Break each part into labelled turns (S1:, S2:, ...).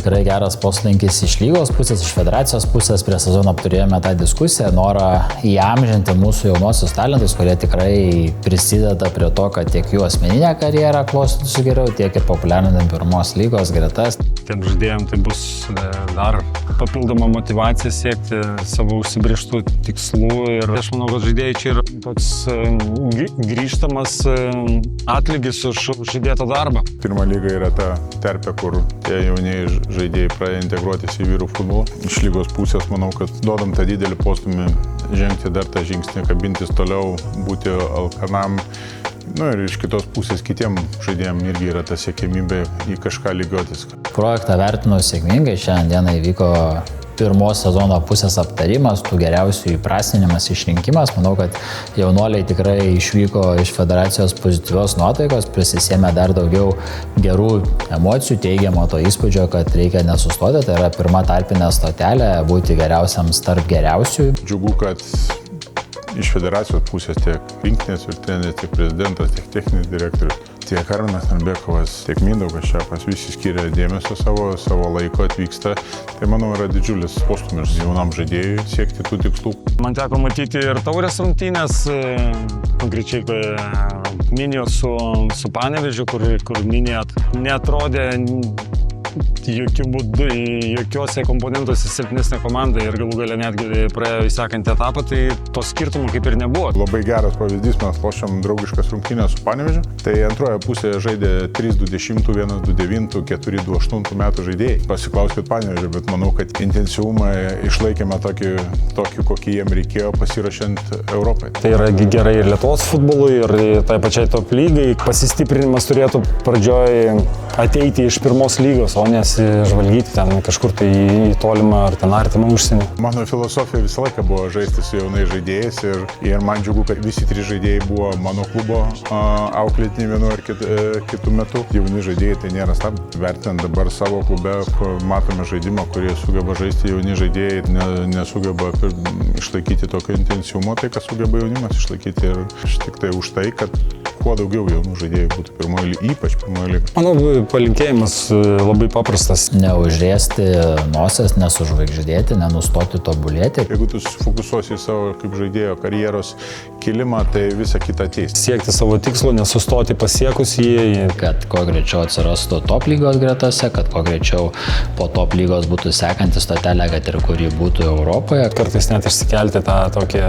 S1: tikrai geras poslinkis iš lygos pusės, iš federacijos pusės. Prie sezono turėjome tą diskusiją, norą įamžinti mūsų jaunosius talentus, kurie tikrai prisideda prie to, kad tiek jų asmeninė karjera klostytųsi geriau, tiek ir populiarinant pirmos lygos gretas.
S2: Tiem žaidėjams tai bus dar papildoma motyvacija siekti savo užsibrėžtų tikslų ir aš manau, kad žaidėjai čia yra toks grįžtamas atlygis už žaidėtą darbą.
S3: Pirma lyga yra ta terpė, kur tie jaunieji žaidėjai pradeda integruotis į vyrų futbolą. Iš lygos pusės manau, kad duodam tą didelį postumį žengti dar tą žingsnį, kabintis toliau, būti alkanam. Ir iš kitos pusės kitiem žaidėjim irgi yra ta siekimybė į kažką lygiotis.
S1: Projektą vertinu sėkmingai, šiandieną įvyko pirmos sezono pusės aptarimas, tų geriausių įprasminimas, išrinkimas. Manau, kad jaunuoliai tikrai išvyko iš federacijos pozityvios nuotaikos, prisisėmė dar daugiau gerų emocijų, teigiamo to įspūdžio, kad reikia nesustoti. Tai yra pirma tarpinė stotelė, būti geriausiams tarp geriausių.
S3: Džiugu, kad iš federacijos pusės tiek rinktinės ir treneris, tiek prezidentas, tiek techninis direktorius, tiek Arminas Narbekovas, tiek Mindaugas Šepas visi skiria dėmesio savo laiko atvyksta. Tai manau yra didžiulis postumis jaunam žaidėjui siekti tų tikslų.
S2: Man teko matyti ir taurės rungtynės, konkrečiai Minijos su Panevėžiu, kur Minija neatrodė jokių būdų, jokiuose komponentuose silpnesnė komanda ir galų gale netgi praėjo į sekantį etapą, tai to skirtumų kaip ir nebuvo.
S3: Labai geras pavyzdys, mes lošiam draugiškas rungtynės su Panevėžiu. Tai antroje pusėje žaidė 3-2-10, 1-2-9, 4-2-8 metų žaidėjai. Pasiklauskit Panevėžiu, bet manau, kad intensyvumą išlaikėme tokį, kokį jiem reikėjo pasiruošiant Europai.
S2: Tai yra gerai ir Lietuvos futbolui, ir tai pačiai top lygai. Pasistiprinimas turėtų pradžioj ateiti iš pirmos lygos, o nesižvalgyti ten kažkur tai į tolimą ar ten artimą užsienį.
S3: Mano filosofija visą laiką buvo žaisti su jaunais žaidėjais ir man džiugu, kad visi 3 žaidėjai buvo mano klubo auklėtiniai vienu ar kitu metu. Jauni žaidėjai tai nėra stabdžiai. Vertinant dabar savo klube, matome žaidimą, kurie sugeba žaisti, jauni žaidėjai nesugeba išlaikyti tokio intensyvumo, tai ką sugeba jaunimas išlaikyti. Ir aš tik tai už tai, kad kuo daugiau jaunų žaidėjų būtų pirmoji lyga, ypač pirmoji lyga.
S2: Manau, palinkėjimas labai paprastas.
S1: Neužriesti nosies, nesužvaigždėti, nenustoti tobulėti.
S3: Jeigu tu sufokusuosi į savo kaip žaidėjo karjeros kilimą, tai visa kita ateis.
S2: Siekti savo tikslo, nesustoti pasiekus jį.
S1: Kad kuo greičiau atsirastų top lygos gretose, kad kuo greičiau po top lygos būtų sekanti stotelė, kad ir kuri būtų Europoje.
S2: Kartais net išsikelti tą tokį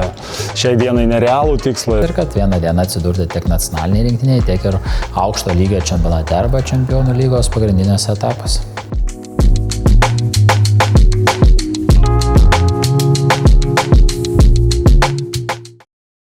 S2: šiai dienai nerealų tikslą.
S1: Ir kad vieną dieną atsidurti tiek nacionaliniai rinktiniai, tiek ir aukšto lygio čempionate arba čempionų lygos pagrindinėse etapuose.